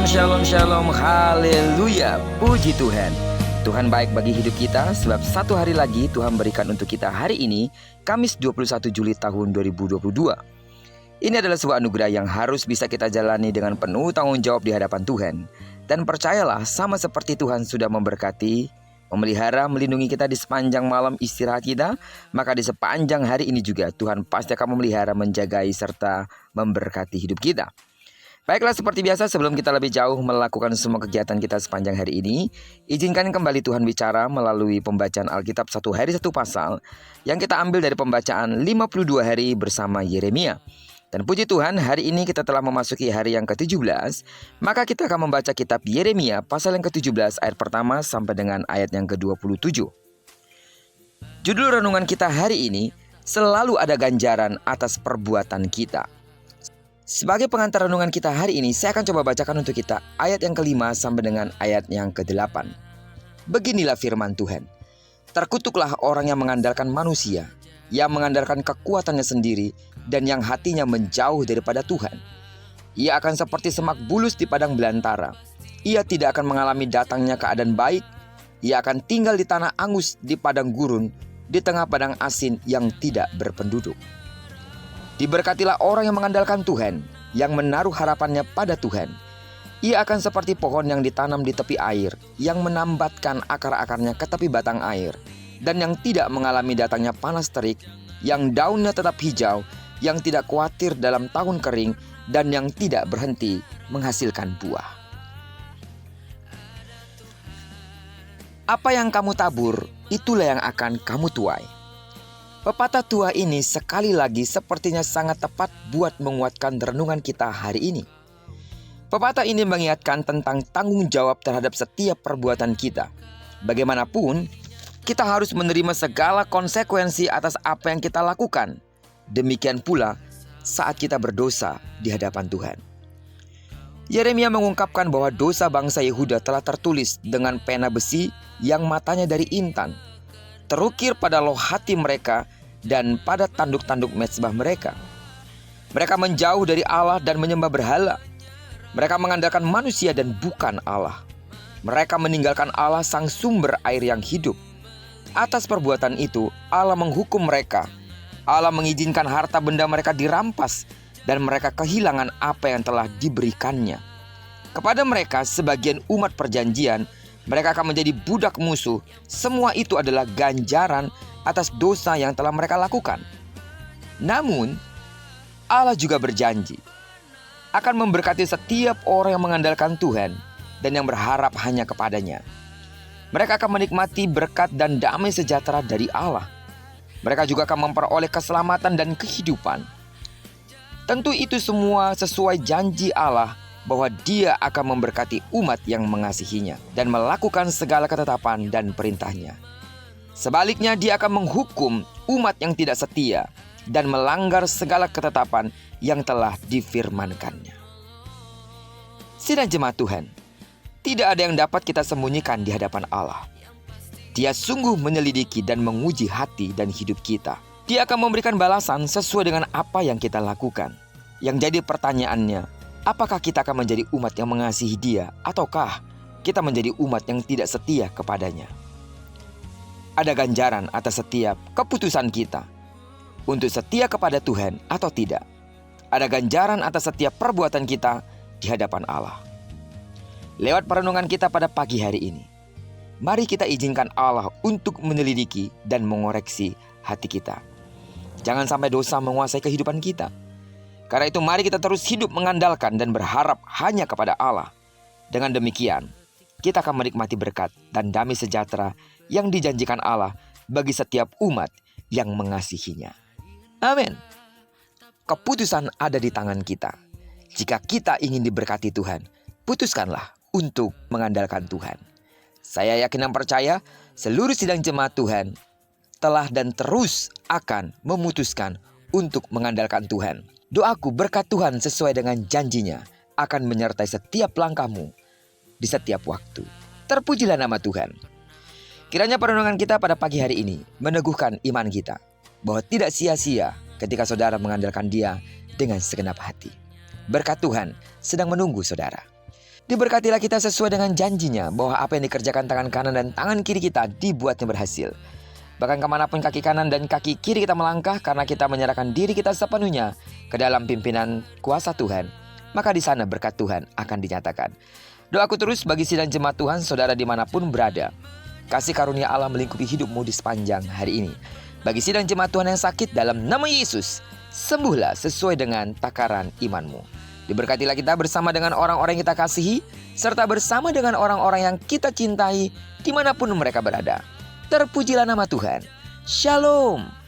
Shalom, shalom, shalom, haleluya, puji Tuhan. Tuhan baik bagi hidup kita, sebab satu hari lagi Tuhan berikan untuk kita hari ini, Kamis 21 Juli tahun 2022. Ini adalah sebuah anugerah yang harus bisa kita jalani dengan penuh tanggung jawab di hadapan Tuhan. Dan percayalah, sama seperti Tuhan sudah memberkati, memelihara, melindungi kita di sepanjang malam istirahat kita, maka di sepanjang hari ini juga Tuhan pasti akan memelihara, menjagai, serta memberkati hidup kita. Baiklah, seperti biasa sebelum kita lebih jauh melakukan semua kegiatan kita sepanjang hari ini, izinkan kembali Tuhan bicara melalui pembacaan Alkitab satu hari satu pasal yang kita ambil dari pembacaan 52 hari bersama Yeremia. Dan puji Tuhan, hari ini kita telah memasuki hari yang ke-17, maka kita akan membaca kitab Yeremia pasal yang ke-17 ayat pertama sampai dengan ayat yang ke-27. Judul renungan kita hari ini, selalu ada ganjaran atas perbuatan kita. Sebagai pengantar renungan kita hari ini, saya akan coba bacakan untuk kita ayat yang ke-5 sampai dengan ayat yang ke-8. Beginilah firman Tuhan. Terkutuklah orang yang mengandalkan manusia, yang mengandalkan kekuatannya sendiri, dan yang hatinya menjauh daripada Tuhan. Ia akan seperti semak bulus di padang belantara. Ia tidak akan mengalami datangnya keadaan baik. Ia akan tinggal di tanah angus, di padang gurun, di tengah padang asin yang tidak berpenduduk. Diberkatilah orang yang mengandalkan Tuhan, yang menaruh harapannya pada Tuhan. Ia akan seperti pohon yang ditanam di tepi air, yang menambatkan akar-akarnya ke tepi batang air, dan yang tidak mengalami datangnya panas terik, yang daunnya tetap hijau, yang tidak khawatir dalam tahun kering, dan yang tidak berhenti menghasilkan buah. Apa yang kamu tabur, itulah yang akan kamu tuai. Pepatah tua ini sekali lagi sepertinya sangat tepat buat menguatkan renungan kita hari ini. Pepatah ini mengingatkan tentang tanggung jawab terhadap setiap perbuatan kita. Bagaimanapun, kita harus menerima segala konsekuensi atas apa yang kita lakukan. Demikian pula saat kita berdosa di hadapan Tuhan. Yeremia mengungkapkan bahwa dosa bangsa Yehuda telah tertulis dengan pena besi yang matanya dari intan, terukir pada loh hati mereka dan pada tanduk-tanduk mezbah mereka. Mereka menjauh dari Allah dan menyembah berhala. Mereka mengandalkan manusia dan bukan Allah. Mereka meninggalkan Allah, sang sumber air yang hidup. Atas perbuatan itu, Allah menghukum mereka. Allah mengizinkan harta benda mereka dirampas dan mereka kehilangan apa yang telah diberikannya. Kepada mereka, sebagian umat perjanjian, mereka akan menjadi budak musuh. Semua itu adalah ganjaran atas dosa yang telah mereka lakukan. Namun, Allah juga berjanji akan memberkati setiap orang yang mengandalkan Tuhan dan yang berharap hanya kepadanya. Mereka akan menikmati berkat dan damai sejahtera dari Allah. Mereka juga akan memperoleh keselamatan dan kehidupan. Tentu itu semua sesuai janji Allah bahwa Dia akan memberkati umat yang mengasihinya dan melakukan segala ketetapan dan perintahnya. Sebaliknya, Dia akan menghukum umat yang tidak setia dan melanggar segala ketetapan yang telah difirmankannya. Sidang jemaat Tuhan, tidak ada yang dapat kita sembunyikan di hadapan Allah. Dia sungguh menyelidiki dan menguji hati dan hidup kita. Dia akan memberikan balasan sesuai dengan apa yang kita lakukan. Yang jadi pertanyaannya, apakah kita akan menjadi umat yang mengasihi Dia, ataukah kita menjadi umat yang tidak setia kepadanya? Ada ganjaran atas setiap keputusan kita untuk setia kepada Tuhan atau tidak. Ada ganjaran atas setiap perbuatan kita di hadapan Allah. Lewat perenungan kita pada pagi hari ini, mari kita izinkan Allah untuk menyelidiki dan mengoreksi hati kita. Jangan sampai dosa menguasai kehidupan kita. Karena itu mari kita terus hidup mengandalkan dan berharap hanya kepada Allah. Dengan demikian, kita akan menikmati berkat dan damai sejahtera yang dijanjikan Allah bagi setiap umat yang mengasihinya. Amin. Keputusan ada di tangan kita. Jika kita ingin diberkati Tuhan, putuskanlah untuk mengandalkan Tuhan. Saya yakin dan percaya seluruh sidang jemaat Tuhan telah dan terus akan memutuskan untuk mengandalkan Tuhan. Doaku, berkat Tuhan sesuai dengan janjinya akan menyertai setiap langkahmu di setiap waktu. Terpujilah nama Tuhan. Kiranya perenungan kita pada pagi hari ini meneguhkan iman kita, bahwa tidak sia-sia ketika saudara mengandalkan Dia dengan segenap hati. Berkat Tuhan sedang menunggu saudara. Diberkatilah kita sesuai dengan janjinya bahwa apa yang dikerjakan tangan kanan dan tangan kiri kita dibuatnya berhasil. Bahkan kemanapun kaki kanan dan kaki kiri kita melangkah karena kita menyerahkan diri kita sepenuhnya ke dalam pimpinan kuasa Tuhan, maka di sana berkat Tuhan akan dinyatakan. Doaku terus bagi sidang jemaat Tuhan, saudara dimanapun berada. Kasih karunia Allah melingkupi hidupmu di sepanjang hari ini. Bagi sidang jemaat Tuhan yang sakit, dalam nama Yesus, sembuhlah sesuai dengan takaran imanmu. Diberkatilah kita bersama dengan orang-orang yang kita kasihi, serta bersama dengan orang-orang yang kita cintai dimanapun mereka berada. Terpujilah nama Tuhan. Shalom.